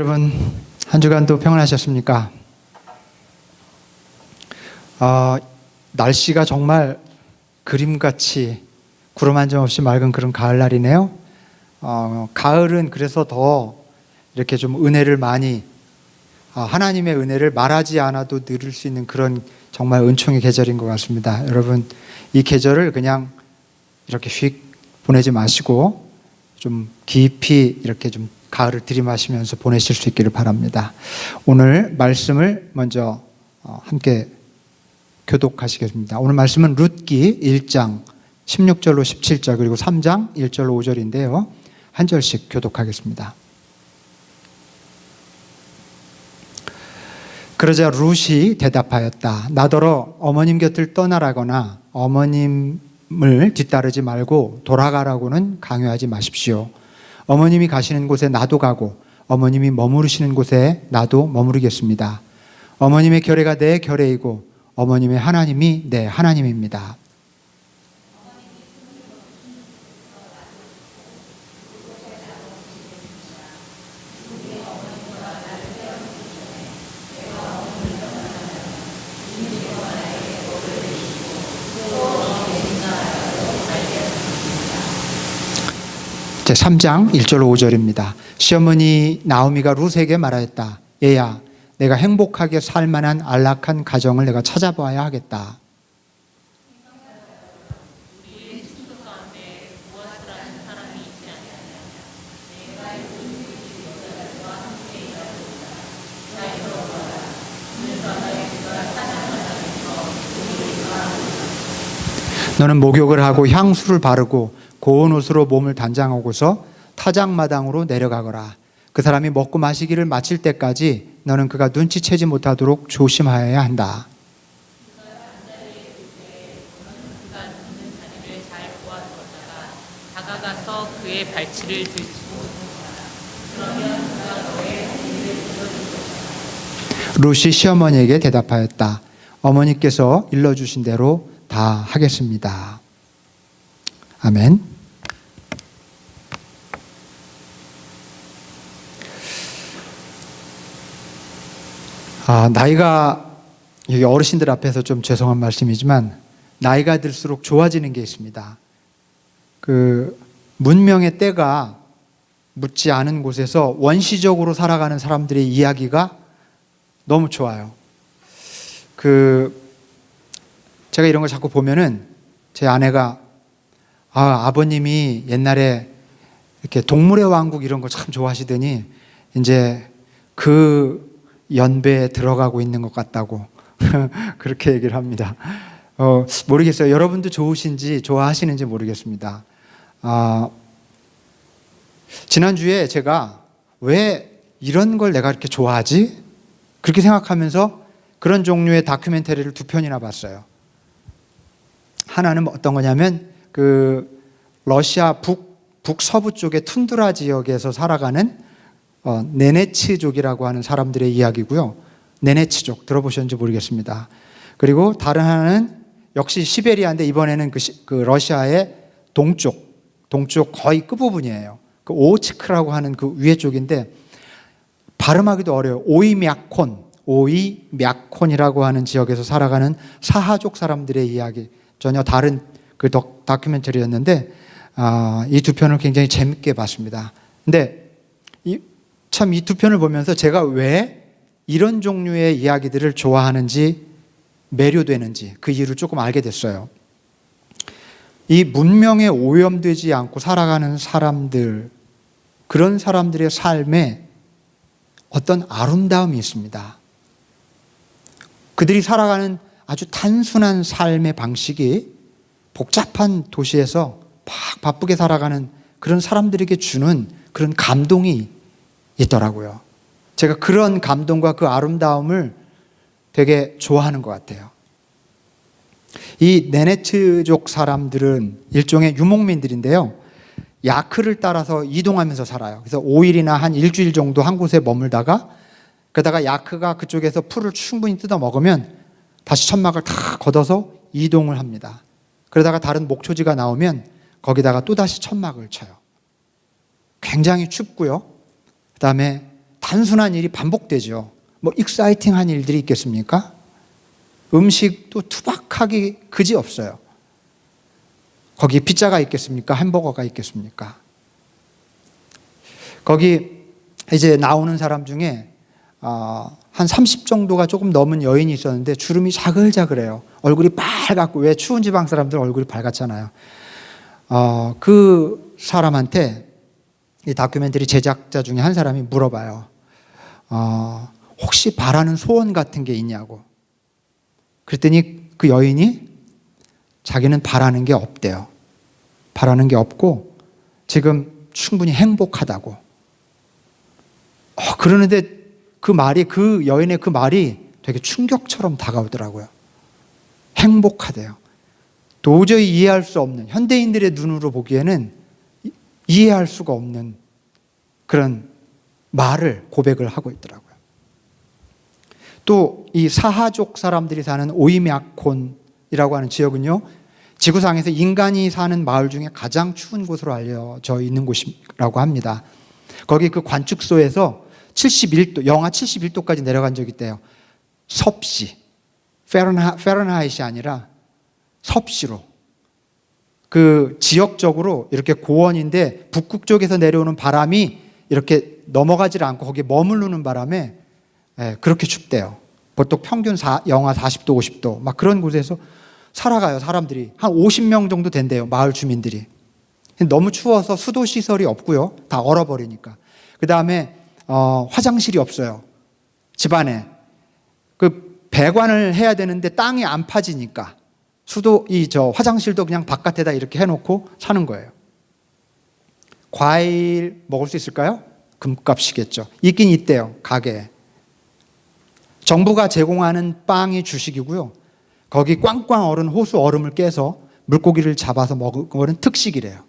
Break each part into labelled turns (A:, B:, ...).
A: 여러분, 한 주간도 평안하셨습니까? 날씨가 정말 그림같이 구름 한 점 없이 맑은 그런 가을날이네요. 가을은 그래서 더 이렇게 좀 은혜를 많이, 하나님의 은혜를 말하지 않아도 누릴 수 있는 그런 정말 은총의 계절인 것 같습니다. 여러분, 이 계절을 그냥 이렇게 휙 보내지 마시고 좀 깊이 이렇게 좀 가을을 들이마시면서 보내실 수 있기를 바랍니다. 오늘 말씀을 먼저 함께 교독하시겠습니다. 오늘 말씀은 룻기 1장 16절로 17절 그리고 3장 1절로 5절인데요. 한 절씩 교독하겠습니다. 그러자 룻이 대답하였다. 나더러 어머님 곁을 떠나라거나 어머님을 뒤따르지 말고 돌아가라고는 강요하지 마십시오. 어머님이 가시는 곳에 나도 가고 어머님이 머무르시는 곳에 나도 머무르겠습니다. 어머님의 결례가 내 결례이고 어머님의 하나님이 내 하나님입니다. 제3장 1절 5절입니다. 시어머니 나오미가 룻에게 말하였다. 얘야, 내가 행복하게 살 만한 안락한 가정을 내가 찾아봐야 하겠다. 너는 목욕을 하고 향수를 바르고 고운 옷으로 몸을 단장하고서 타작마당으로 내려가거라. 그 사람이 먹고 마시기를 마칠 때까지 너는 그가 눈치채지 못하도록 조심하여야 한다.
B: 다가가서 그의 발치를 들치고
A: 룻이 시어머니에게 대답하였다. 어머니께서 일러주신 대로 다 하겠습니다. 아멘. 나이가, 여기 어르신들 앞에서 좀 죄송한 말씀이지만 나이가 들수록 좋아지는 게 있습니다. 그 문명의 때가 묻지 않은 곳에서 원시적으로 살아가는 사람들의 이야기가 너무 좋아요. 제가 이런 걸 자꾸 보면은 제 아내가 아버님이 옛날에 이렇게 동물의 왕국 이런 거 참 좋아하시더니 이제 그 연배에 들어가고 있는 것 같다고 그렇게 얘기를 합니다. 모르겠어요. 여러분도 좋으신지 좋아하시는지 모르겠습니다. 지난주에 제가 왜 이런 걸 내가 이렇게 좋아하지? 그렇게 생각하면서 그런 종류의 다큐멘터리를 2편이나 봤어요. 하나는 어떤 거냐면 러시아 북서부 쪽의 툰드라 지역에서 살아가는 네네츠족이라고 하는 사람들의 이야기고요. 네네츠족 들어보셨는지 모르겠습니다. 그리고 다른 하나는 역시 시베리아인데 이번에는 그 러시아의 동쪽 거의 끝부분이에요. 그 오츠크라고 하는 그 위에 쪽인데 발음하기도 어려워요. 오이맥콘이라고 하는 지역에서 살아가는 사하족 사람들의 이야기. 전혀 다른 그 다큐멘터리였는데 이 2편을 굉장히 재밌게 봤습니다. 근데 참 이 2편을 보면서 제가 왜 이런 종류의 이야기들을 좋아하는지, 매료되는지 그 이유를 조금 알게 됐어요. 이 문명에 오염되지 않고 살아가는 사람들, 그런 사람들의 삶에 어떤 아름다움이 있습니다. 그들이 살아가는 아주 단순한 삶의 방식이 복잡한 도시에서 막 바쁘게 살아가는 그런 사람들에게 주는 그런 감동이 있더라고요. 제가 그런 감동과 그 아름다움을 되게 좋아하는 것 같아요. 이 네네츠족 사람들은 일종의 유목민들인데요. 야크를 따라서 이동하면서 살아요. 그래서 5일이나 한 일주일 정도 한 곳에 머물다가 그러다가 야크가 그쪽에서 풀을 충분히 뜯어 먹으면 다시 천막을 다 걷어서 이동을 합니다. 그러다가 다른 목초지가 나오면 거기다가 또다시 천막을 쳐요. 굉장히 춥고요. 그 다음에 단순한 일이 반복되죠. 뭐 익사이팅한 일들이 있겠습니까? 음식도 투박하기 그지 없어요. 거기 피자가 있겠습니까? 햄버거가 있겠습니까? 거기 이제 나오는 사람 중에 한 30 정도가 조금 넘은 여인이 있었는데 주름이 자글자글해요. 얼굴이 빨갛고, 왜 추운 지방 사람들 얼굴이 빨갛잖아요. 그 사람한테 이 다큐멘터리 제작자 중에 한 사람이 물어봐요. 혹시 바라는 소원 같은 게 있냐고. 그랬더니 그 여인이 자기는 바라는 게 없대요. 바라는 게 없고 지금 충분히 행복하다고. 그러는데 그 여인의 그 말이 되게 충격처럼 다가오더라고요. 행복하대요. 도저히 이해할 수 없는, 현대인들의 눈으로 보기에는 이해할 수가 없는 그런 말을, 고백을 하고 있더라고요. 또 이 사하족 사람들이 사는 오이메아콘이라고 하는 지역은요, 지구상에서 인간이 사는 마을 중에 가장 추운 곳으로 알려져 있는 곳이라고 합니다. 거기 그 관측소에서 71도, 영하 71도까지 내려간 적이 있대요. 섭씨, 페른하이트이 아니라 섭씨로. 그 지역적으로 이렇게 고원인데 북극 쪽에서 내려오는 바람이 이렇게 넘어가질 않고 거기에 머무르는 바람에 그렇게 춥대요. 보통 평균 영하 40도, 50도 막 그런 곳에서 살아가요. 사람들이 한 50명 정도 된대요. 마을 주민들이. 너무 추워서 수도 시설이 없고요. 다 얼어버리니까. 그 다음에 화장실이 없어요. 집안에. 그 배관을 해야 되는데 땅이 안 파지니까 화장실도 그냥 바깥에다 이렇게 해놓고 사는 거예요. 과일 먹을 수 있을까요? 금값이겠죠. 있긴 있대요. 가게에. 정부가 제공하는 빵이 주식이고요. 거기 꽝꽝 얼은 호수 얼음을 깨서 물고기를 잡아서 먹는 특식이래요.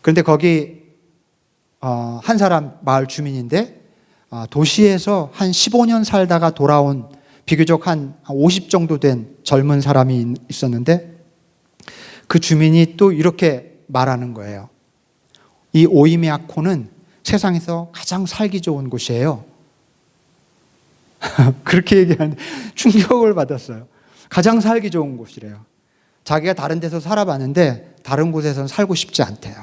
A: 그런데 거기 한 사람 마을 주민인데 도시에서 한 15년 살다가 돌아온 비교적 한 50 정도 된 젊은 사람이 있었는데 그 주민이 또 이렇게 말하는 거예요. 이 오이메아콘은 세상에서 가장 살기 좋은 곳이에요. 그렇게 얘기하는데 충격을 받았어요. 가장 살기 좋은 곳이래요. 자기가 다른 데서 살아봤는데 다른 곳에서는 살고 싶지 않대요.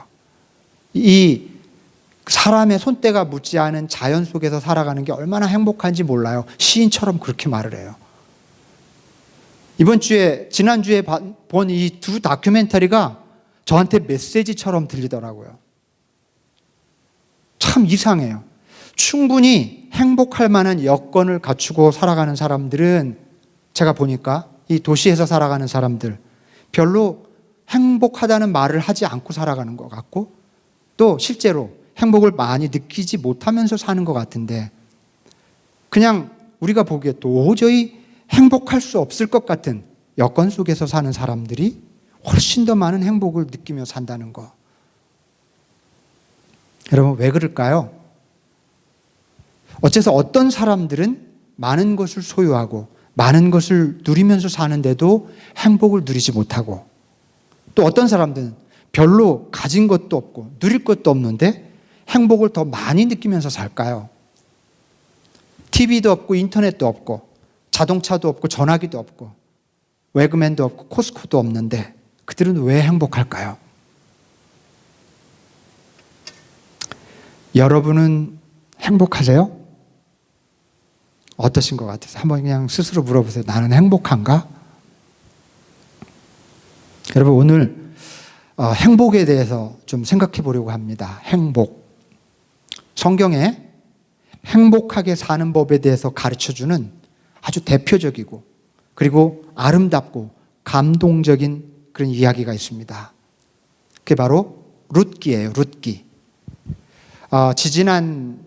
A: 이 사람의 손때가 묻지 않은 자연 속에서 살아가는 게 얼마나 행복한지 몰라요. 시인처럼 그렇게 말을 해요. 지난주에 본 이 두 다큐멘터리가 저한테 메시지처럼 들리더라고요. 참 이상해요. 충분히 행복할 만한 여건을 갖추고 살아가는 사람들은 제가 보니까 이 도시에서 살아가는 사람들 별로 행복하다는 말을 하지 않고 살아가는 것 같고 또 실제로 행복을 많이 느끼지 못하면서 사는 것 같은데 그냥 우리가 보기에 도저히 행복할 수 없을 것 같은 여건 속에서 사는 사람들이 훨씬 더 많은 행복을 느끼며 산다는 거. 여러분 왜 그럴까요? 어째서 어떤 사람들은 많은 것을 소유하고 많은 것을 누리면서 사는데도 행복을 누리지 못하고 또 어떤 사람들은 별로 가진 것도 없고 누릴 것도 없는데 행복을 더 많이 느끼면서 살까요? TV도 없고 인터넷도 없고 자동차도 없고 전화기도 없고 외그맨도 없고 코스코도 없는데 그들은 왜 행복할까요? 여러분은 행복하세요? 어떠신 것 같아서 한번 그냥 스스로 물어보세요. 나는 행복한가? 여러분 오늘 행복에 대해서 좀 생각해 보려고 합니다. 행복. 성경에 행복하게 사는 법에 대해서 가르쳐주는 아주 대표적이고 그리고 아름답고 감동적인 그런 이야기가 있습니다. 그게 바로 룻기예요. 룻기. 지지난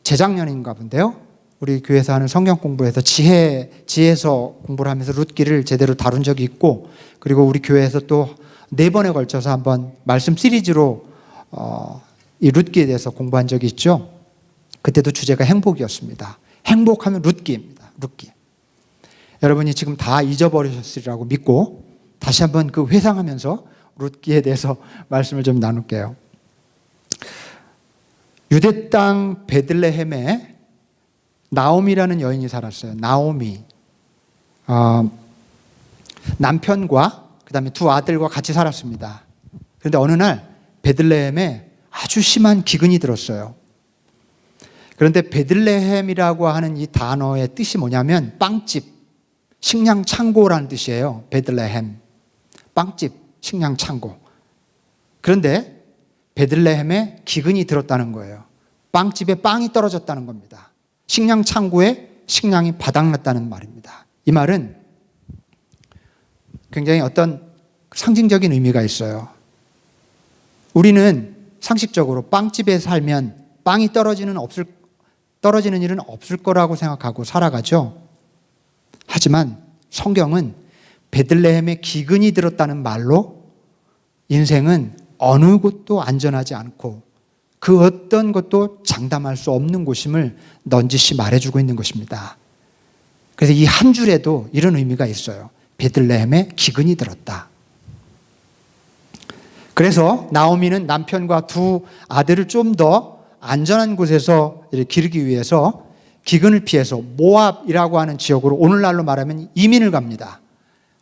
A: 재작년인가 본데요. 우리 교회에서 하는 성경 공부에서 지혜서 공부를 하면서 룻기를 제대로 다룬 적이 있고 그리고 우리 교회에서 또 4번에 걸쳐서 한번 말씀 시리즈로 이 룻기에 대해서 공부한 적이 있죠. 그때도 주제가 행복이었습니다. 행복하면 룻기입니다. 룻기. 여러분이 지금 다 잊어버리셨으리라고 믿고 다시 한번 그 회상하면서 룻기에 대해서 말씀을 좀 나눌게요. 유대 땅 베들레헴에 나오미라는 여인이 살았어요. 나오미. 남편과 그다음에 두 아들과 같이 살았습니다. 그런데 어느 날 베들레헴에 아주 심한 기근이 들었어요. 그런데 베들레헴이라고 하는 이 단어의 뜻이 뭐냐면 빵집, 식량 창고라는 뜻이에요. 베들레헴. 빵집, 식량 창고. 그런데 베들레헴에 기근이 들었다는 거예요. 빵집에 빵이 떨어졌다는 겁니다. 식량 창고에 식량이 바닥났다는 말입니다. 이 말은 굉장히 어떤 상징적인 의미가 있어요. 우리는 상식적으로 빵집에 살면 빵이 떨어지는 일은 없을 거라고 생각하고 살아가죠. 하지만 성경은 베들레헴에 기근이 들었다는 말로 인생은 어느 곳도 안전하지 않고 그 어떤 것도 장담할 수 없는 곳임을 넌지시 말해주고 있는 것입니다. 그래서 이 한 줄에도 이런 의미가 있어요. 베들레헴에 기근이 들었다. 그래서 나오미는 남편과 두 아들을 좀 더 안전한 곳에서 기르기 위해서 기근을 피해서 모압이라고 하는 지역으로 오늘날로 말하면 이민을 갑니다.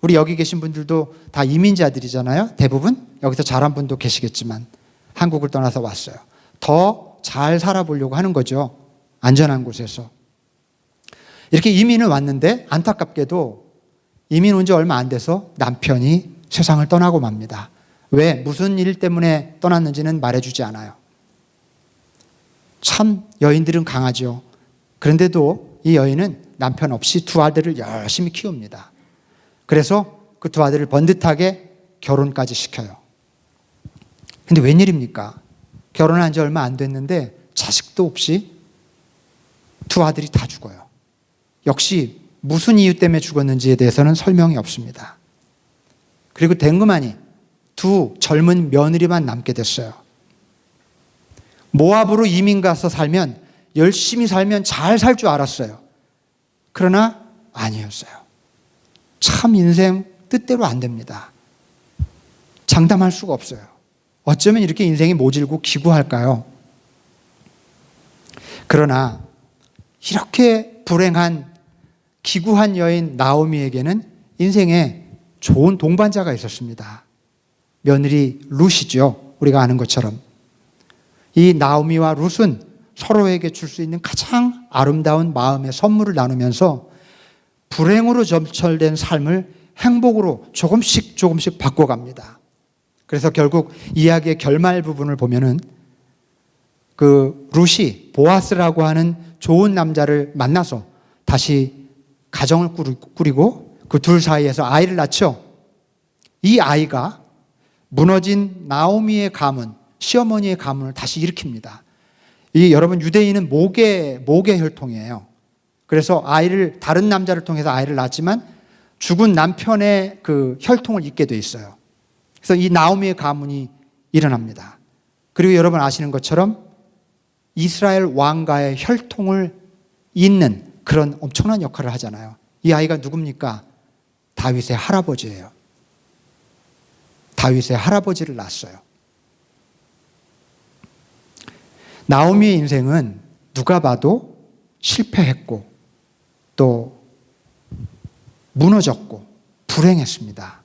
A: 우리 여기 계신 분들도 다 이민자들이잖아요. 대부분 여기서 자란 분도 계시겠지만 한국을 떠나서 왔어요. 더 잘 살아보려고 하는 거죠. 안전한 곳에서. 이렇게 이민을 왔는데 안타깝게도 이민 온 지 얼마 안 돼서 남편이 세상을 떠나고 맙니다. 왜? 무슨 일 때문에 떠났는지는 말해주지 않아요. 참 여인들은 강하죠. 그런데도 이 여인은 남편 없이 두 아들을 열심히 키웁니다. 그래서 그 두 아들을 번듯하게 결혼까지 시켜요. 근데 웬일입니까? 결혼한 지 얼마 안 됐는데 자식도 없이 두 아들이 다 죽어요. 역시 무슨 이유 때문에 죽었는지에 대해서는 설명이 없습니다. 그리고 댕그마니 두 젊은 며느리만 남게 됐어요. 모압으로 이민 가서 살면 열심히 살면 잘 살 줄 알았어요. 그러나 아니었어요. 참 인생 뜻대로 안 됩니다. 장담할 수가 없어요. 어쩌면 이렇게 인생이 모질고 기구할까요? 그러나 이렇게 불행한 기구한 여인 나오미에게는 인생에 좋은 동반자가 있었습니다. 며느리 룻이죠. 우리가 아는 것처럼. 이 나오미와 룻은 서로에게 줄 수 있는 가장 아름다운 마음의 선물을 나누면서 불행으로 점철된 삶을 행복으로 조금씩 바꿔갑니다. 그래서 결국 이야기의 결말 부분을 보면은 그 룻이 보아스라고 하는 좋은 남자를 만나서 다시 가정을 꾸리고 그 둘 사이에서 아이를 낳죠. 이 아이가 무너진 나오미의 가문, 시어머니의 가문을 다시 일으킵니다. 이 여러분 유대인은 모계 혈통이에요. 그래서 아이를 다른 남자를 통해서 아이를 낳았지만 죽은 남편의 그 혈통을 잇게 돼 있어요. 그래서 이 나오미의 가문이 일어납니다. 그리고 여러분 아시는 것처럼 이스라엘 왕가의 혈통을 잇는 그런 엄청난 역할을 하잖아요. 이 아이가 누굽니까? 다윗의 할아버지예요. 다윗의 할아버지를 낳았어요. 나오미의 인생은 누가 봐도 실패했고 또 무너졌고 불행했습니다.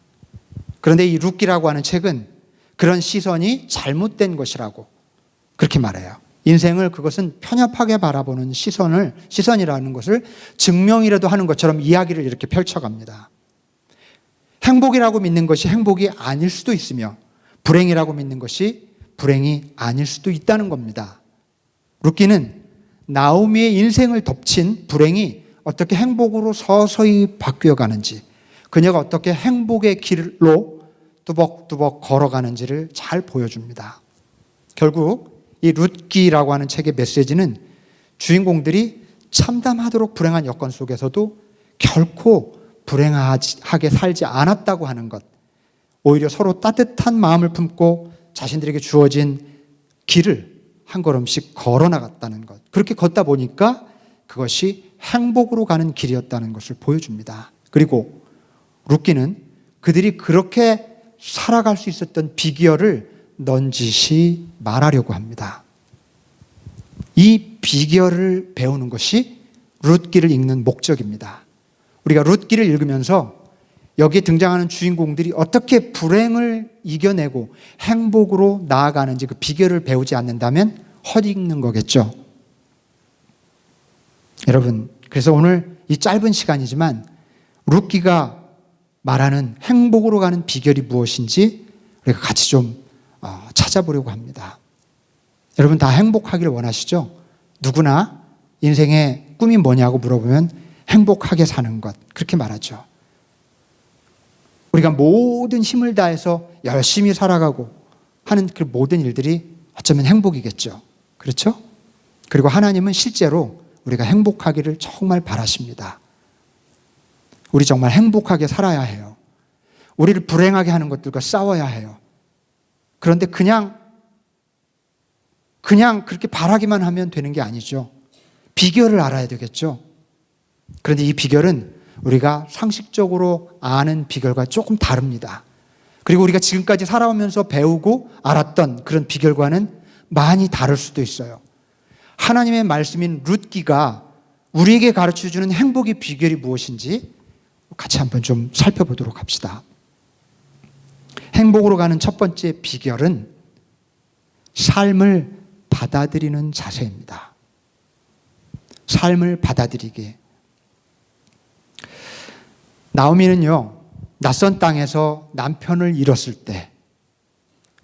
A: 그런데 이 룻기라고 하는 책은 그런 시선이 잘못된 것이라고 그렇게 말해요. 인생을 그것은 편협하게 바라보는 시선이라는 것을 증명이라도 하는 것처럼 이야기를 이렇게 펼쳐갑니다. 행복이라고 믿는 것이 행복이 아닐 수도 있으며 불행이라고 믿는 것이 불행이 아닐 수도 있다는 겁니다. 룻기는 나오미의 인생을 덮친 불행이 어떻게 행복으로 서서히 바뀌어 가는지, 그녀가 어떻게 행복의 길로 뚜벅뚜벅 걸어가는지를 잘 보여줍니다. 결국 이 룻기라고 하는 책의 메시지는 주인공들이 참담하도록 불행한 여건 속에서도 결코 불행하게 살지 않았다고 하는 것, 오히려 서로 따뜻한 마음을 품고 자신들에게 주어진 길을 한 걸음씩 걸어 나갔다는 것, 그렇게 걷다 보니까 그것이 행복으로 가는 길이었다는 것을 보여줍니다. 그리고 룻기는 그들이 그렇게 살아갈 수 있었던 비결을 넌지시 말하려고 합니다. 이 비결을 배우는 것이 룻기를 읽는 목적입니다. 우리가 룻기를 읽으면서 여기에 등장하는 주인공들이 어떻게 불행을 이겨내고 행복으로 나아가는지 그 비결을 배우지 않는다면 헛익는 거겠죠. 여러분, 그래서 오늘 이 짧은 시간이지만 룻기가 말하는 행복으로 가는 비결이 무엇인지 우리가 같이 좀 찾아보려고 합니다. 여러분 다 행복하기를 원하시죠? 누구나 인생의 꿈이 뭐냐고 물어보면 행복하게 사는 것, 그렇게 말하죠. 우리가 모든 힘을 다해서 열심히 살아가고 하는 그 모든 일들이 어쩌면 행복이겠죠. 그렇죠? 그리고 하나님은 실제로 우리가 행복하기를 정말 바라십니다. 우리 정말 행복하게 살아야 해요. 우리를 불행하게 하는 것들과 싸워야 해요. 그런데 그냥 그렇게 바라기만 하면 되는 게 아니죠. 비결을 알아야 되겠죠. 그런데 이 비결은 우리가 상식적으로 아는 비결과 조금 다릅니다. 그리고 우리가 지금까지 살아오면서 배우고 알았던 그런 비결과는 많이 다를 수도 있어요. 하나님의 말씀인 룻기가 우리에게 가르쳐주는 행복의 비결이 무엇인지 같이 한번 좀 살펴보도록 합시다. 행복으로 가는 첫 번째 비결은 삶을 받아들이는 자세입니다. 삶을 받아들이게. 나오미는요, 낯선 땅에서 남편을 잃었을 때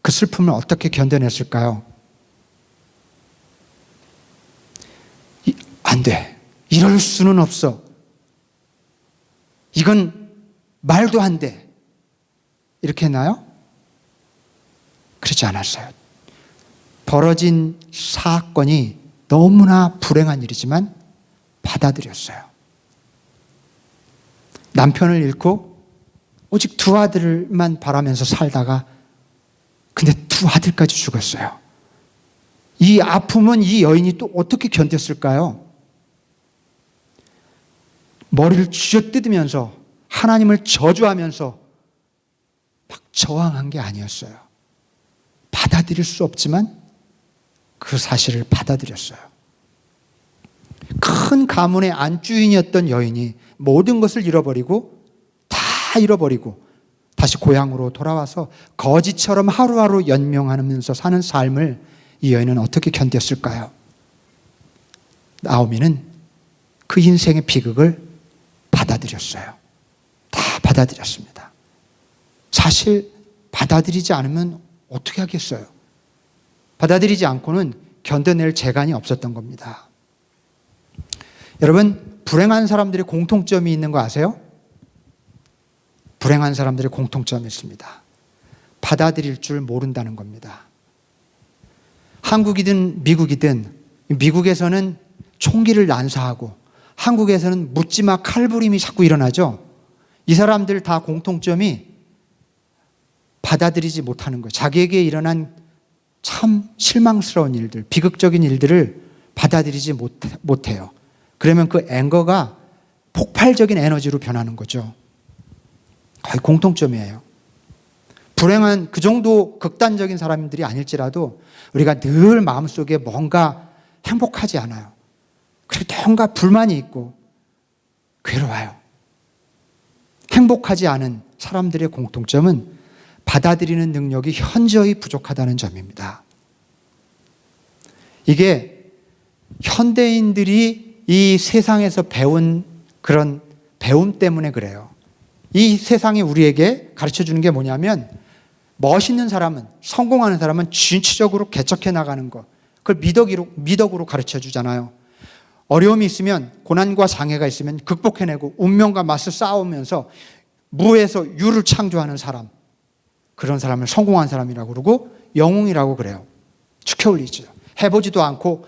A: 그 슬픔을 어떻게 견뎌냈을까요? 안 돼. 이럴 수는 없어. 이건 말도 안 돼. 이렇게 했나요? 그렇지 않았어요. 벌어진 사건이 너무나 불행한 일이지만 받아들였어요. 남편을 잃고 오직 두 아들만 바라면서 살다가 근데 두 아들까지 죽었어요. 이 아픔은 이 여인이 또 어떻게 견뎠을까요? 머리를 쥐어뜯으면서 하나님을 저주하면서 막 저항한 게 아니었어요. 받아들일 수 없지만 그 사실을 받아들였어요. 큰 가문의 안주인이었던 여인이 모든 것을 잃어버리고 다 잃어버리고 다시 고향으로 돌아와서 거지처럼 하루하루 연명하면서 사는 삶을 이 여인은 어떻게 견뎠을까요? 나오미는 그 인생의 비극을 받아들였어요. 다 받아들였습니다. 사실 받아들이지 않으면 어떻게 하겠어요? 받아들이지 않고는 견뎌낼 재간이 없었던 겁니다. 여러분, 불행한 사람들의 공통점이 있는 거 아세요? 불행한 사람들의 공통점이 있습니다. 받아들일 줄 모른다는 겁니다. 한국이든 미국이든 미국에서는 총기를 난사하고 한국에서는 묻지마 칼부림이 자꾸 일어나죠. 이 사람들 다 공통점이 받아들이지 못하는 거예요. 자기에게 일어난 참 실망스러운 일들, 비극적인 일들을 받아들이지 못해요. 그러면 그 앵거가 폭발적인 에너지로 변하는 거죠. 거의 공통점이에요. 불행한 그 정도 극단적인 사람들이 아닐지라도 우리가 늘 마음속에 뭔가 행복하지 않아요. 그리고 뭔가 불만이 있고 괴로워요. 행복하지 않은 사람들의 공통점은 받아들이는 능력이 현저히 부족하다는 점입니다. 이게 현대인들이 이 세상에서 배운 그런 배움 때문에 그래요. 이 세상이 우리에게 가르쳐주는 게 뭐냐면 멋있는 사람은, 성공하는 사람은 진취적으로 개척해 나가는 것, 그걸 미덕으로 가르쳐주잖아요. 어려움이 있으면, 고난과 장애가 있으면 극복해내고 운명과 맞서 싸우면서 무에서 유를 창조하는 사람, 그런 사람을 성공한 사람이라고 그러고 영웅이라고 그래요. 축혀 올리죠. 해보지도 않고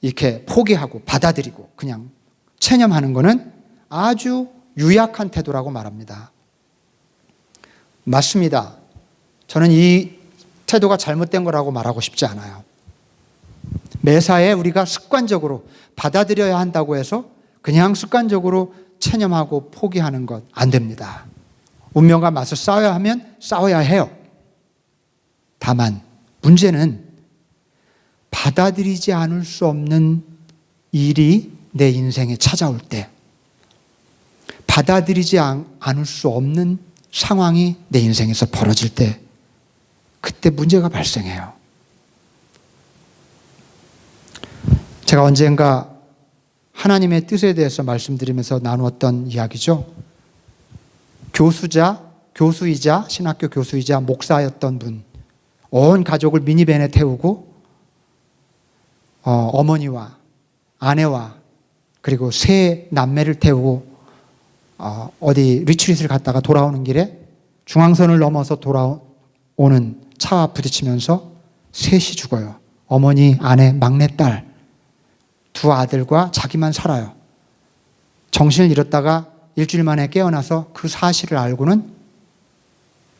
A: 이렇게 포기하고 받아들이고 그냥 체념하는 것은 아주 유약한 태도라고 말합니다. 맞습니다. 저는 이 태도가 잘못된 거라고 말하고 싶지 않아요. 매사에 우리가 습관적으로 받아들여야 한다고 해서 그냥 습관적으로 체념하고 포기하는 것 안 됩니다. 운명과 맞서 싸워야 하면 싸워야 해요. 다만 문제는 받아들이지 않을 수 없는 일이 내 인생에 찾아올 때, 받아들이지 않을 수 없는 상황이 내 인생에서 벌어질 때, 그때 문제가 발생해요. 제가 언젠가 하나님의 뜻에 대해서 말씀드리면서 나누었던 이야기죠. 교수이자 신학교 교수이자 목사였던 분, 온 가족을 미니밴에 태우고 어머니와 아내와 그리고 세 남매를 태우고 어디 리트릿을 갔다가 돌아오는 길에 중앙선을 넘어서 돌아오는 차와 부딪히면서 셋이 죽어요. 어머니, 아내, 막내딸, 두 아들과 자기만 살아요. 정신을 잃었다가 일주일 만에 깨어나서 그 사실을 알고는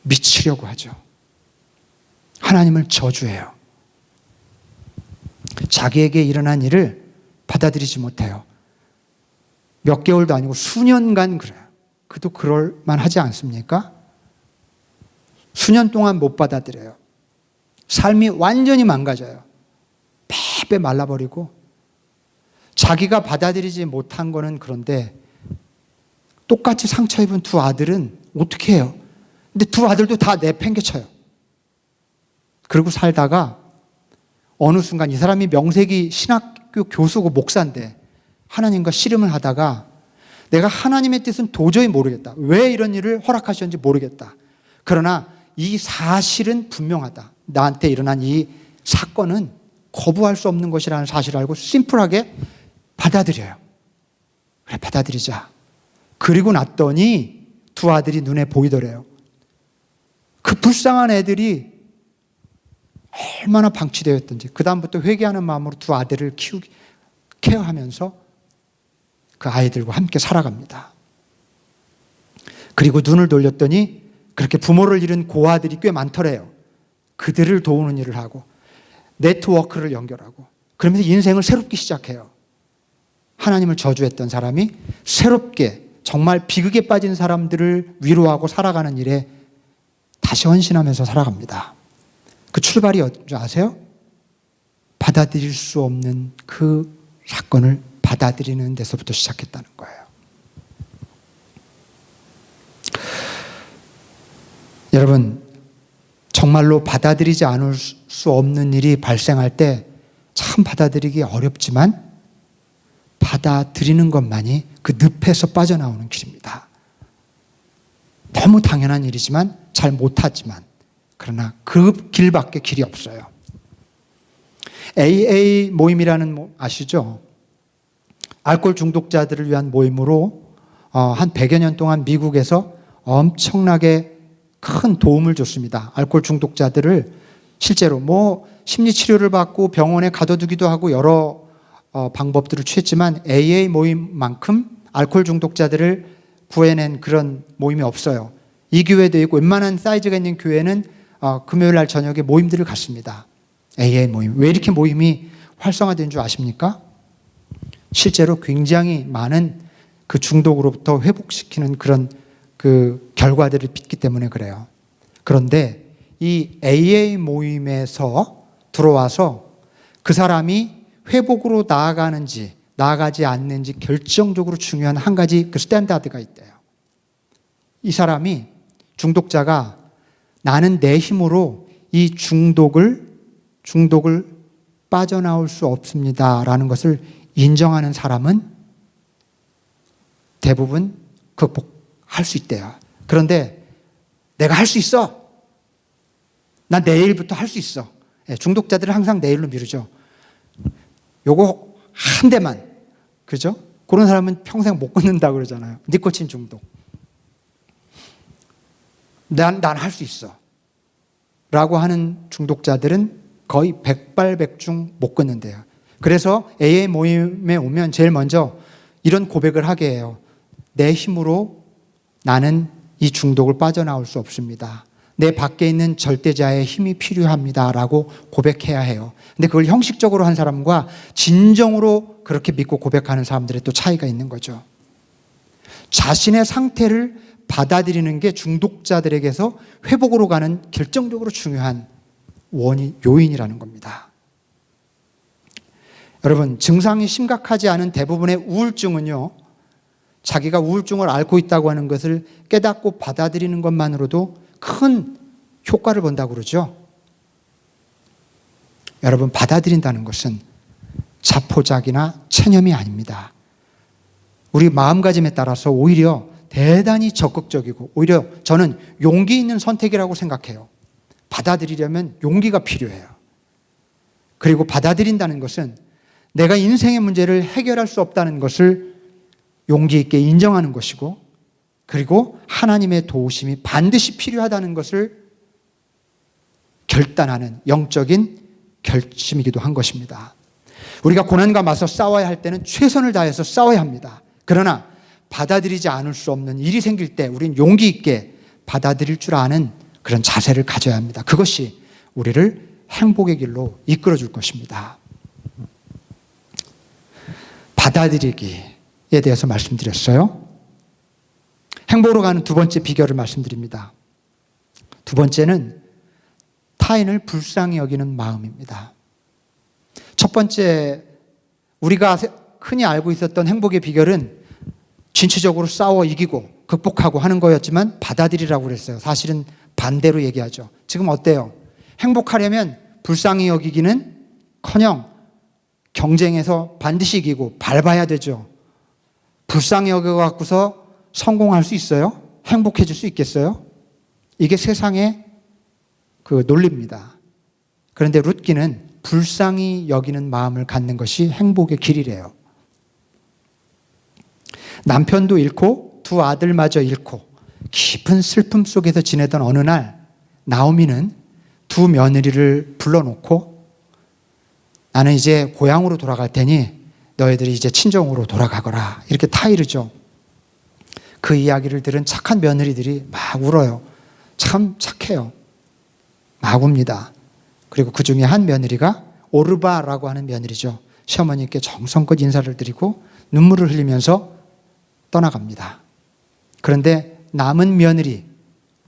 A: 미치려고 하죠. 하나님을 저주해요. 자기에게 일어난 일을 받아들이지 못해요. 몇 개월도 아니고 수년간 그래요. 그도 그럴 만하지 않습니까? 수년 동안 못 받아들여요. 삶이 완전히 망가져요. 빼빼 말라버리고, 자기가 받아들이지 못한 거는 그런데 똑같이 상처 입은 두 아들은 어떻게 해요? 근데 두 아들도 다 내팽개쳐요. 그리고 살다가 어느 순간 이 사람이 명색이 신학교 교수고 목사인데 하나님과 씨름을 하다가 내가 하나님의 뜻은 도저히 모르겠다. 왜 이런 일을 허락하셨는지 모르겠다. 그러나 이 사실은 분명하다. 나한테 일어난 이 사건은 거부할 수 없는 것이라는 사실을 알고 심플하게 받아들여요. 그래, 받아들이자. 그리고 났더니 두 아들이 눈에 보이더래요. 그 불쌍한 애들이 얼마나 방치되었던지, 그 다음부터 회개하는 마음으로 두 아들을 케어하면서 그 아이들과 함께 살아갑니다. 그리고 눈을 돌렸더니 그렇게 부모를 잃은 고아들이 꽤 많더래요. 그들을 도우는 일을 하고 네트워크를 연결하고, 그러면서 인생을 새롭게 시작해요. 하나님을 저주했던 사람이 새롭게 정말 비극에 빠진 사람들을 위로하고 살아가는 일에 다시 헌신하면서 살아갑니다. 그 출발이 어딘지 아세요? 받아들일 수 없는 그 사건을 받아들이는 데서부터 시작했다는 거예요. 여러분, 정말로 받아들이지 않을 수 없는 일이 발생할 때 참 받아들이기 어렵지만 받아들이는 것만이 그 늪에서 빠져나오는 길입니다. 너무 당연한 일이지만 잘 못하지만, 그러나 그 길밖에 길이 없어요. AA 모임이라는 아시죠? 알코올 중독자들을 위한 모임으로 한 100여 년 동안 미국에서 엄청나게 큰 도움을 줬습니다. 알코올 중독자들을 실제로 심리치료를 받고 병원에 가둬두기도 하고 여러 방법들을 취했지만 AA 모임만큼 알코올 중독자들을 구해낸 그런 모임이 없어요. 이 교회도 있고 웬만한 사이즈가 있는 교회는 금요일 날 저녁에 모임들을 갖습니다. AA 모임. 왜 이렇게 모임이 활성화된 줄 아십니까? 실제로 굉장히 많은 그 중독으로부터 회복시키는 그런 그 결과들을 빚기 때문에 그래요. 그런데 이 AA 모임에서 들어와서 그 사람이 회복으로 나아가는지 나아가지 않는지 결정적으로 중요한 한 가지 그 스탠다드가 있대요. 이 사람이, 중독자가 나는 내 힘으로 이 중독을 빠져나올 수 없습니다라는 것을 인정하는 사람은 대부분 극복할 수 있대요. 그런데 내가 할 수 있어. 나 내일부터 할 수 있어. 중독자들은 항상 내일로 미루죠. 요거 한 대만, 그죠? 그런 사람은 평생 못 끊는다고 그러잖아요. 니코틴 중독. 난 할 수 있어 라고 하는 중독자들은 거의 백발백중 못 끊는데요. 그래서 AA 모임에 오면 제일 먼저 이런 고백을 하게 해요. 내 힘으로 나는 이 중독을 빠져나올 수 없습니다. 내 밖에 있는 절대자의 힘이 필요합니다 라고 고백해야 해요. 근데 그걸 형식적으로 한 사람과 진정으로 그렇게 믿고 고백하는 사람들의 또 차이가 있는 거죠. 자신의 상태를 받아들이는 게 중독자들에게서 회복으로 가는 결정적으로 중요한 요인이라는 겁니다. 여러분, 증상이 심각하지 않은 대부분의 우울증은요, 자기가 우울증을 앓고 있다고 하는 것을 깨닫고 받아들이는 것만으로도 큰 효과를 본다고 그러죠. 여러분, 받아들인다는 것은 자포자기나 체념이 아닙니다. 우리 마음가짐에 따라서 오히려 대단히 적극적이고, 오히려 저는 용기 있는 선택이라고 생각해요. 받아들이려면 용기가 필요해요. 그리고 받아들인다는 것은 내가 인생의 문제를 해결할 수 없다는 것을 용기 있게 인정하는 것이고, 그리고 하나님의 도우심이 반드시 필요하다는 것을 결단하는 영적인 결심이기도 한 것입니다. 우리가 고난과 맞서 싸워야 할 때는 최선을 다해서 싸워야 합니다. 그러나 받아들이지 않을 수 없는 일이 생길 때 우리는 용기 있게 받아들일 줄 아는 그런 자세를 가져야 합니다. 그것이 우리를 행복의 길로 이끌어 줄 것입니다. 받아들이기에 대해서 말씀드렸어요. 행복으로 가는 두 번째 비결을 말씀드립니다. 두 번째는 타인을 불쌍히 여기는 마음입니다. 첫 번째, 우리가 흔히 알고 있었던 행복의 비결은 진취적으로 싸워 이기고 극복하고 하는 거였지만 받아들이라고 그랬어요. 사실은 반대로 얘기하죠. 지금 어때요? 행복하려면 불쌍히 여기기는 커녕 경쟁에서 반드시 이기고 밟아야 되죠. 불쌍히 여겨갖고서 성공할 수 있어요? 행복해질 수 있겠어요? 이게 세상의 그 논리입니다. 그런데 룻기는 불쌍히 여기는 마음을 갖는 것이 행복의 길이래요. 남편도 잃고 두 아들마저 잃고 깊은 슬픔 속에서 지내던 어느 날 나오미는 두 며느리를 불러놓고 나는 이제 고향으로 돌아갈 테니 너희들이 이제 친정으로 돌아가거라 이렇게 타이르죠. 그 이야기를 들은 착한 며느리들이 막 울어요. 참 착해요. 막 웁니다. 그리고 그 중에 한 며느리가 오르바라고 하는 며느리죠. 시어머니께 정성껏 인사를 드리고 눈물을 흘리면서 떠나갑니다. 그런데 남은 며느리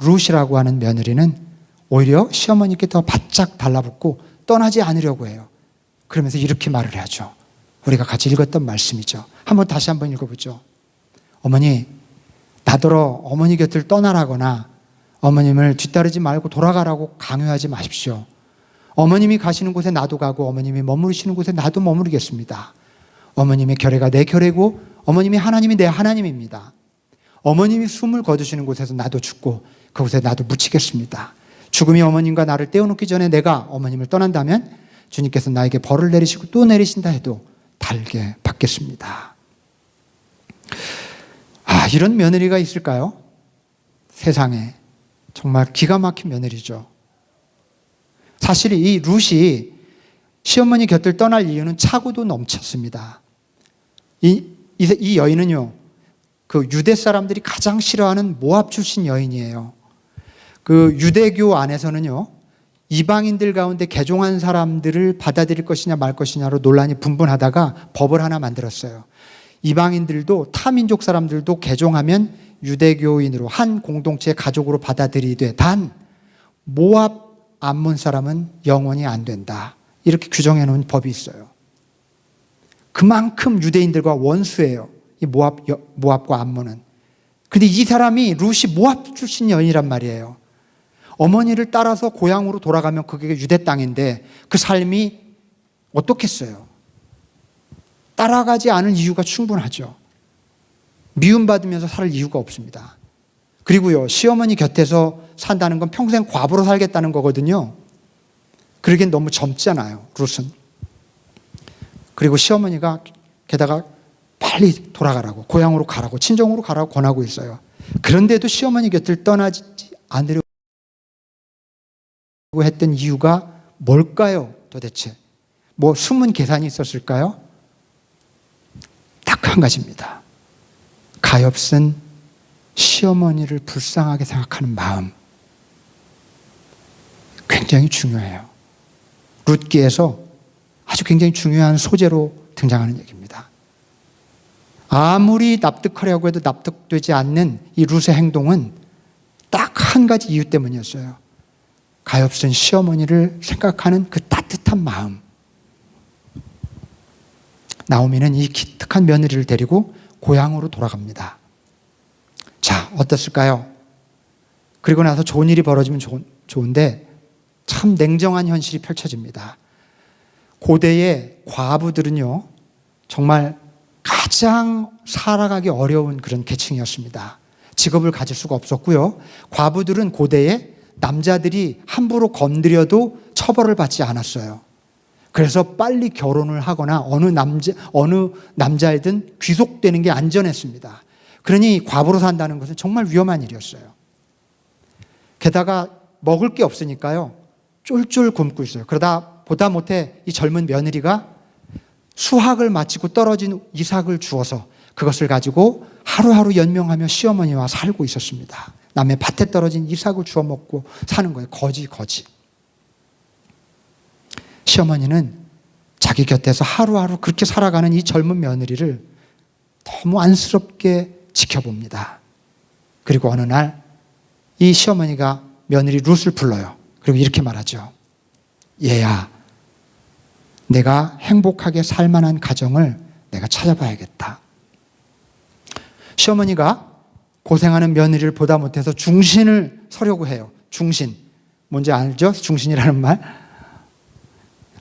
A: 룻이라고 하는 며느리는 오히려 시어머니께 더 바짝 달라붙고 떠나지 않으려고 해요. 그러면서 이렇게 말을 하죠. 우리가 같이 읽었던 말씀이죠. 다시 한번 읽어보죠. 어머니, 나더러 어머니 곁을 떠나라거나 어머님을 뒤따르지 말고 돌아가라고 강요하지 마십시오. 어머님이 가시는 곳에 나도 가고 어머님이 머무르시는 곳에 나도 머무르겠습니다. 어머님의 결례가 내 결례고 어머님이 하나님이 내 하나님입니다. 어머님이 숨을 거두시는 곳에서 나도 죽고 그곳에 나도 묻히겠습니다. 죽음이 어머님과 나를 떼어놓기 전에 내가 어머님을 떠난다면 주님께서 나에게 벌을 내리시고 또 내리신다 해도 달게 받겠습니다. 이런 며느리가 있을까요? 세상에. 정말 기가 막힌 며느리죠. 사실 이 룻이 시어머니 곁을 떠날 이유는 차고도 넘쳤습니다. 이 여인은요, 그 유대 사람들이 가장 싫어하는 모압 출신 여인이에요. 그 유대교 안에서는요, 이방인들 가운데 개종한 사람들을 받아들일 것이냐 말 것이냐로 논란이 분분하다가 법을 하나 만들었어요. 이방인들도 타민족 사람들도 개종하면 유대교인으로 한 공동체의 가족으로 받아들이되 단 모압 암몬 사람은 영원히 안 된다. 이렇게 규정해 놓은 법이 있어요. 그만큼 유대인들과 원수예요. 이 모압과 암몬은. 근데 이 사람이 룻이 모압 출신 여인이란 말이에요. 어머니를 따라서 고향으로 돌아가면 그게 유대 땅인데 그 삶이 어떻겠어요? 따라가지 않을 이유가 충분하죠. 미움받으면서 살 이유가 없습니다. 그리고요, 시어머니 곁에서 산다는 건 평생 과부로 살겠다는 거거든요. 그러기엔 너무 젊잖아요, 룻은. 그리고 시어머니가 게다가 빨리 돌아가라고, 고향으로 가라고, 친정으로 가라고 권하고 있어요. 그런데도 시어머니 곁을 떠나지 않으려고 했던 이유가 뭘까요, 도대체? 뭐 숨은 계산이 있었을까요? 딱 한 가지입니다. 가엾은 시어머니를 불쌍하게 생각하는 마음. 굉장히 중요해요. 룻기에서 아주 굉장히 중요한 소재로 등장하는 얘기입니다. 아무리 납득하려고 해도 납득되지 않는 이 룻의 행동은 딱 한 가지 이유 때문이었어요. 가엾은 시어머니를 생각하는 그 따뜻한 마음. 나오미는 이 기특한 며느리를 데리고 고향으로 돌아갑니다. 자, 어떻을까요? 그리고 나서 좋은 일이 벌어지면 좋은데 참 냉정한 현실이 펼쳐집니다. 고대의 과부들은요, 정말 가장 살아가기 어려운 그런 계층이었습니다. 직업을 가질 수가 없었고요. 과부들은 고대에 남자들이 함부로 건드려도 처벌을 받지 않았어요. 그래서 빨리 결혼을 하거나 어느 남자이든 귀속되는 게 안전했습니다. 그러니 과부로 산다는 것은 정말 위험한 일이었어요. 게다가 먹을 게 없으니까요, 쫄쫄 굶고 있어요. 그러다 보다 못해 이 젊은 며느리가 수학을 마치고 떨어진 이삭을 주어서 그것을 가지고 하루하루 연명하며 시어머니와 살고 있었습니다. 남의 밭에 떨어진 이삭을 주워 먹고 사는 거예요. 거지. 시어머니는 자기 곁에서 하루하루 그렇게 살아가는 이 젊은 며느리를 너무 안쓰럽게 지켜봅니다. 그리고 어느 날 이 시어머니가 며느리 룻을 불러요. 그리고 이렇게 말하죠. 얘야, 내가 행복하게 살 만한 가정을 내가 찾아봐야겠다. 시어머니가 고생하는 며느리를 보다 못해서 중신을 서려고 해요. 중신. 뭔지 알죠? 중신이라는 말.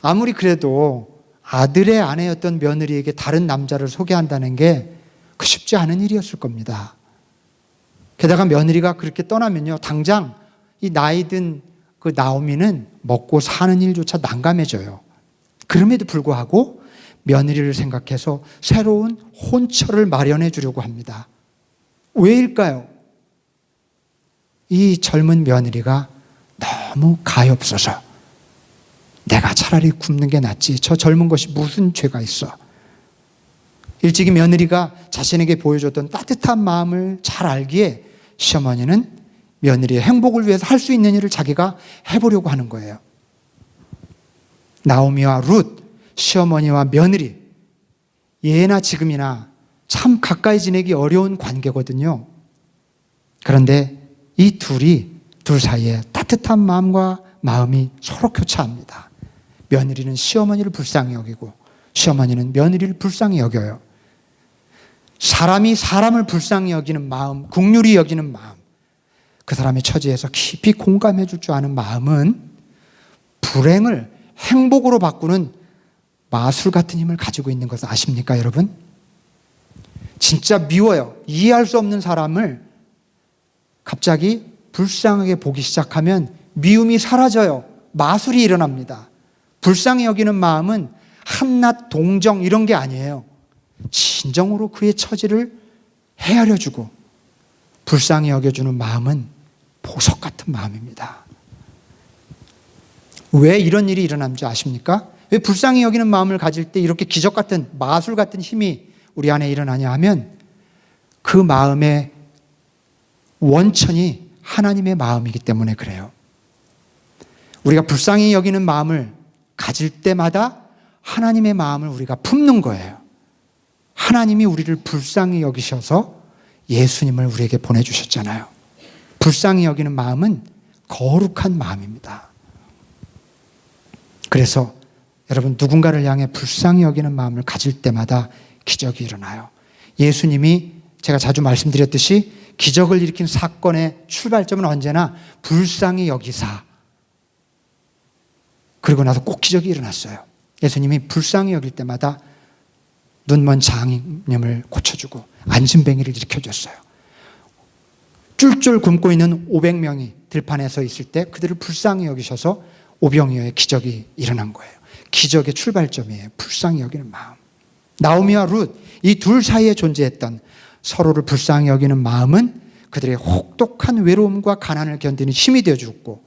A: 아무리 그래도 아들의 아내였던 며느리에게 다른 남자를 소개한다는 게 그 쉽지 않은 일이었을 겁니다. 게다가 며느리가 그렇게 떠나면요, 당장 이 나이든 그 나오미는 먹고 사는 일조차 난감해져요. 그럼에도 불구하고 며느리를 생각해서 새로운 혼처를 마련해 주려고 합니다. 왜일까요? 이 젊은 며느리가 너무 가엾어서 내가 차라리 굶는 게 낫지, 저 젊은 것이 무슨 죄가 있어. 일찍이 며느리가 자신에게 보여줬던 따뜻한 마음을 잘 알기에 시어머니는 며느리의 행복을 위해서 할 수 있는 일을 자기가 해보려고 하는 거예요. 나오미와 룻, 시어머니와 며느리, 예나 지금이나 참 가까이 지내기 어려운 관계거든요. 그런데 이 둘 사이에 따뜻한 마음과 마음이 서로 교차합니다. 며느리는 시어머니를 불쌍히 여기고 시어머니는 며느리를 불쌍히 여겨요. 사람이 사람을 불쌍히 여기는 마음, 긍휼히 여기는 마음, 그 사람의 처지에서 깊이 공감해 줄 줄 아는 마음은 불행을 행복으로 바꾸는 마술 같은 힘을 가지고 있는 것을 아십니까, 여러분? 진짜 미워요. 이해할 수 없는 사람을 갑자기 불쌍하게 보기 시작하면 미움이 사라져요. 마술이 일어납니다. 불쌍히 여기는 마음은 한낱 동정 이런 게 아니에요. 진정으로 그의 처지를 헤아려주고 불쌍히 여겨주는 마음은 보석 같은 마음입니다. 왜 이런 일이 일어나는지 아십니까? 왜 불쌍히 여기는 마음을 가질 때 이렇게 기적 같은, 마술 같은 힘이 우리 안에 일어나냐 하면 그 마음의 원천이 하나님의 마음이기 때문에 그래요. 우리가 불쌍히 여기는 마음을 가질 때마다 하나님의 마음을 우리가 품는 거예요. 하나님이 우리를 불쌍히 여기셔서 예수님을 우리에게 보내주셨잖아요. 불쌍히 여기는 마음은 거룩한 마음입니다. 그래서 여러분, 누군가를 향해 불쌍히 여기는 마음을 가질 때마다 기적이 일어나요. 예수님이 제가 자주 말씀드렸듯이 기적을 일으킨 사건의 출발점은 언제나 불쌍히 여기사, 그리고 나서 꼭 기적이 일어났어요. 예수님이 불쌍히 여길 때마다 눈먼 장님을 고쳐주고 안진뱅이를 일으켜줬어요. 쫄쫄 굶고 있는 500명이 들판에 서 있을 때 그들을 불쌍히 여기셔서 오병이어의 기적이 일어난 거예요. 기적의 출발점이에요. 불쌍히 여기는 마음. 나오미와 룻, 이 둘 사이에 존재했던 서로를 불쌍히 여기는 마음은 그들의 혹독한 외로움과 가난을 견디는 힘이 되어주고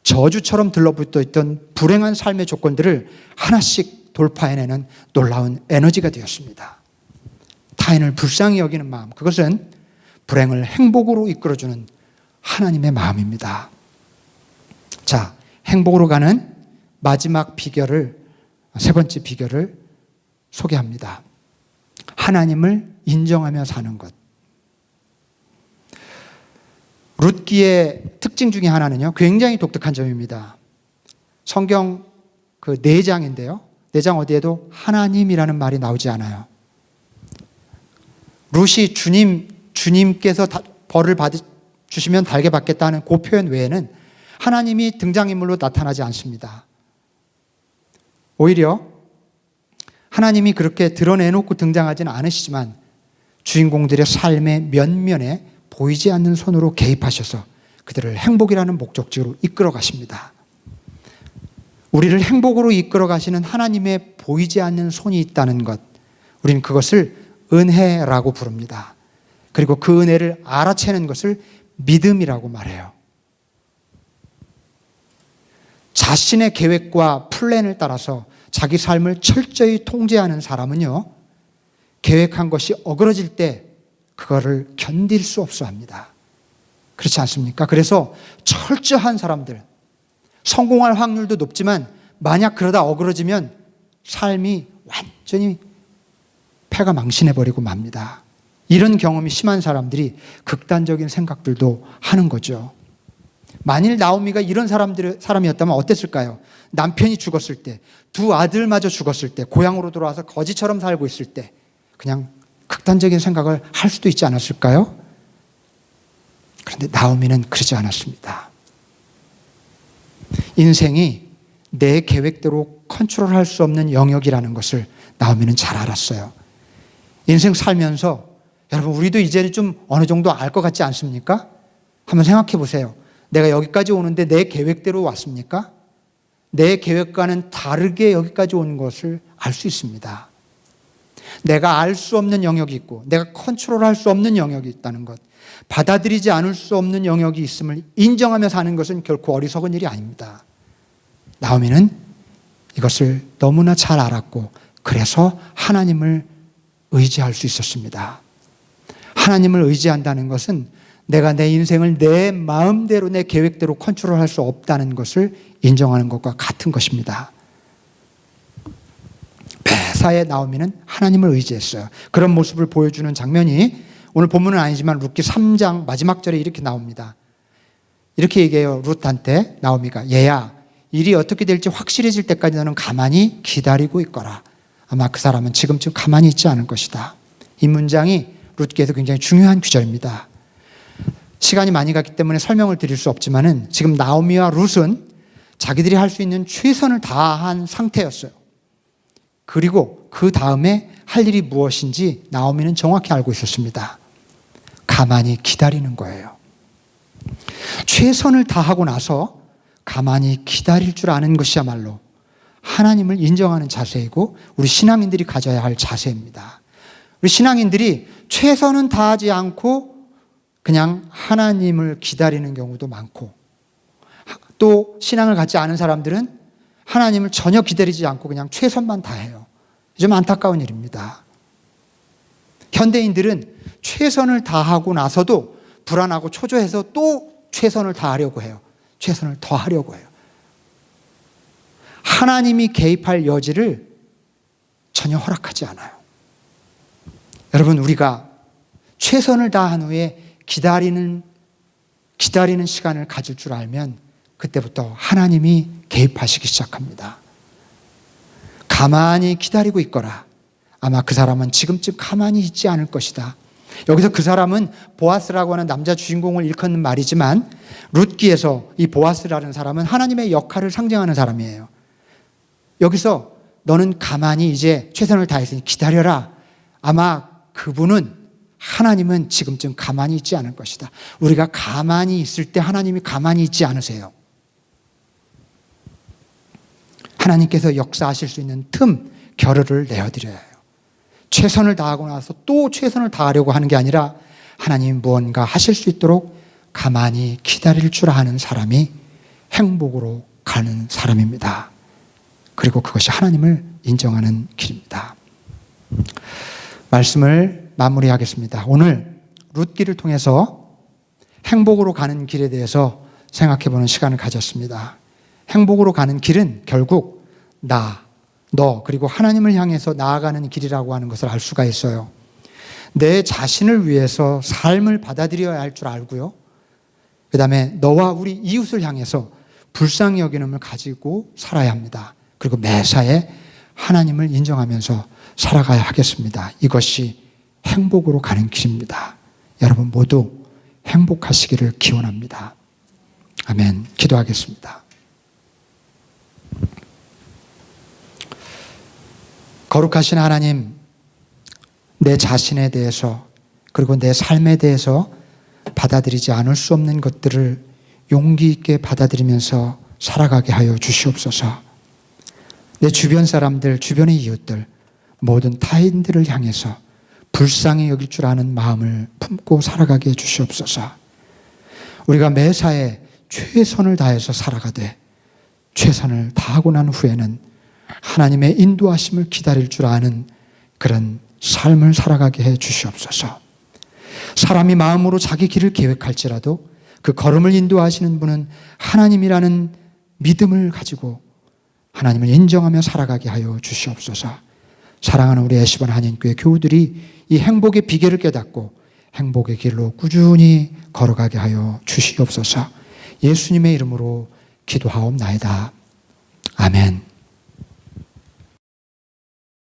A: 저주처럼 들러붙어 있던 불행한 삶의 조건들을 하나씩 돌파해내는 놀라운 에너지가 되었습니다. 타인을 불쌍히 여기는 마음, 그것은 불행을 행복으로 이끌어주는 하나님의 마음입니다. 자, 행복으로 가는 마지막 비결을, 세 번째 비결을 소개합니다. 하나님을 인정하며 사는 것. 룻기의 특징 중에 하나는요, 굉장히 독특한 점입니다. 성경 그 4장인데요. 4장 어디에도 하나님이라는 말이 나오지 않아요. 룻이 주님께서 벌을 주시면 달게 받겠다는 그 표현 외에는 하나님이 등장인물로 나타나지 않습니다. 오히려 하나님이 그렇게 드러내놓고 등장하지는 않으시지만 주인공들의 삶의 면면에 보이지 않는 손으로 개입하셔서 그들을 행복이라는 목적지로 이끌어 가십니다. 우리를 행복으로 이끌어 가시는 하나님의 보이지 않는 손이 있다는 것, 우리는 그것을 은혜라고 부릅니다. 그리고 그 은혜를 알아채는 것을 믿음이라고 말해요. 자신의 계획과 플랜을 따라서 자기 삶을 철저히 통제하는 사람은요, 계획한 것이 어그러질 때 그거를 견딜 수 없어 합니다. 그렇지 않습니까? 그래서 철저한 사람들, 성공할 확률도 높지만 만약 그러다 어그러지면 삶이 완전히 패가 망신해버리고 맙니다. 이런 경험이 심한 사람들이 극단적인 생각들도 하는 거죠. 만일 나오미가 이런 사람이었다면 어땠을까요? 남편이 죽었을 때, 2 아들마저 죽었을 때, 고향으로 돌아와서 거지처럼 살고 있을 때 그냥 극단적인 생각을 할 수도 있지 않았을까요? 그런데 나오미는 그러지 않았습니다. 인생이 내 계획대로 컨트롤할 수 없는 영역이라는 것을 나오미는 잘 알았어요. 인생 살면서 여러분, 우리도 이제는 좀 어느 정도 알 것 같지 않습니까? 한번 생각해 보세요. 내가 여기까지 오는데 내 계획대로 왔습니까? 내 계획과는 다르게 여기까지 온 것을 알 수 있습니다. 내가 알 수 없는 영역이 있고 내가 컨트롤할 수 없는 영역이 있다는 것, 받아들이지 않을 수 없는 영역이 있음을 인정하며 사는 것은 결코 어리석은 일이 아닙니다. 나오미는 이것을 너무나 잘 알았고 그래서 하나님을 의지할 수 있었습니다. 하나님을 의지한다는 것은 내가 내 인생을 내 마음대로 내 계획대로 컨트롤할 수 없다는 것을 인정하는 것과 같은 것입니다. 매사에 나오미는 하나님을 의지했어요. 그런 모습을 보여주는 장면이 오늘 본문은 아니지만 룻기 3장 마지막 절에 이렇게 나옵니다. 이렇게 얘기해요. 룻한테 나오미가, 얘야, 일이 어떻게 될지 확실해질 때까지 너는 가만히 기다리고 있거라. 아마 그 사람은 지금쯤 가만히 있지 않을 것이다. 이 문장이 룻기에서 굉장히 중요한 구절입니다. 시간이 많이 갔기 때문에 설명을 드릴 수 없지만은 지금 나오미와 룻은 자기들이 할 수 있는 최선을 다한 상태였어요. 그리고 그 다음에 할 일이 무엇인지 나오미는 정확히 알고 있었습니다. 가만히 기다리는 거예요. 최선을 다하고 나서 가만히 기다릴 줄 아는 것이야말로 하나님을 인정하는 자세이고 우리 신앙인들이 가져야 할 자세입니다. 우리 신앙인들이 최선은 다하지 않고 그냥 하나님을 기다리는 경우도 많고, 또 신앙을 갖지 않은 사람들은 하나님을 전혀 기다리지 않고 그냥 최선만 다해요. 좀 안타까운 일입니다. 현대인들은 최선을 다하고 나서도 불안하고 초조해서 또 최선을 다하려고 해요. 최선을 더 하려고 해요. 하나님이 개입할 여지를 전혀 허락하지 않아요. 여러분, 우리가 최선을 다한 후에 기다리는 시간을 가질 줄 알면 그때부터 하나님이 개입하시기 시작합니다. 가만히 기다리고 있거라. 아마 그 사람은 지금쯤 가만히 있지 않을 것이다. 여기서 그 사람은 보아스라고 하는 남자 주인공을 일컫는 말이지만 룻기에서 이 보아스라는 사람은 하나님의 역할을 상징하는 사람이에요. 여기서 너는 가만히 이제 최선을 다했으니 기다려라. 아마 그분은, 하나님은 지금쯤 가만히 있지 않을 것이다. 우리가 가만히 있을 때 하나님이 가만히 있지 않으세요. 하나님께서 역사하실 수 있는 틈, 겨를을 내어드려야 해요. 최선을 다하고 나서 또 최선을 다하려고 하는 게 아니라 하나님이 무언가 하실 수 있도록 가만히 기다릴 줄 아는 사람이 행복으로 가는 사람입니다. 그리고 그것이 하나님을 인정하는 길입니다. 말씀을 마무리하겠습니다. 오늘 룻기를 통해서 행복으로 가는 길에 대해서 생각해보는 시간을 가졌습니다. 행복으로 가는 길은 결국 너 그리고 하나님을 향해서 나아가는 길이라고 하는 것을 알 수가 있어요. 내 자신을 위해서 삶을 받아들여야 할 줄 알고요. 그 다음에 너와 우리 이웃을 향해서 불쌍히 여기는 을 가지고 살아야 합니다. 그리고 매사에 하나님을 인정하면서 살아가야 하겠습니다. 이것이 행복으로 가는 길입니다. 여러분 모두 행복하시기를 기원합니다. 아멘. 기도하겠습니다. 거룩하신 하나님, 내 자신에 대해서 그리고 내 삶에 대해서 받아들이지 않을 수 없는 것들을 용기 있게 받아들이면서 살아가게 하여 주시옵소서. 내 주변 사람들, 주변의 이웃들, 모든 타인들을 향해서 불쌍히 여길 줄 아는 마음을 품고 살아가게 해 주시옵소서. 우리가 매사에 최선을 다해서 살아가되 최선을 다하고 난 후에는 하나님의 인도하심을 기다릴 줄 아는 그런 삶을 살아가게 해 주시옵소서. 사람이 마음으로 자기 길을 계획할지라도 그 걸음을 인도하시는 분은 하나님이라는 믿음을 가지고 하나님을 인정하며 살아가게 하여 주시옵소서. 사랑하는 우리 애시번 한인교회 교우들이 이 행복의 비결을 깨닫고 행복의 길로 꾸준히 걸어가게 하여 주시옵소서. 예수님의 이름으로 기도하옵나이다. 아멘.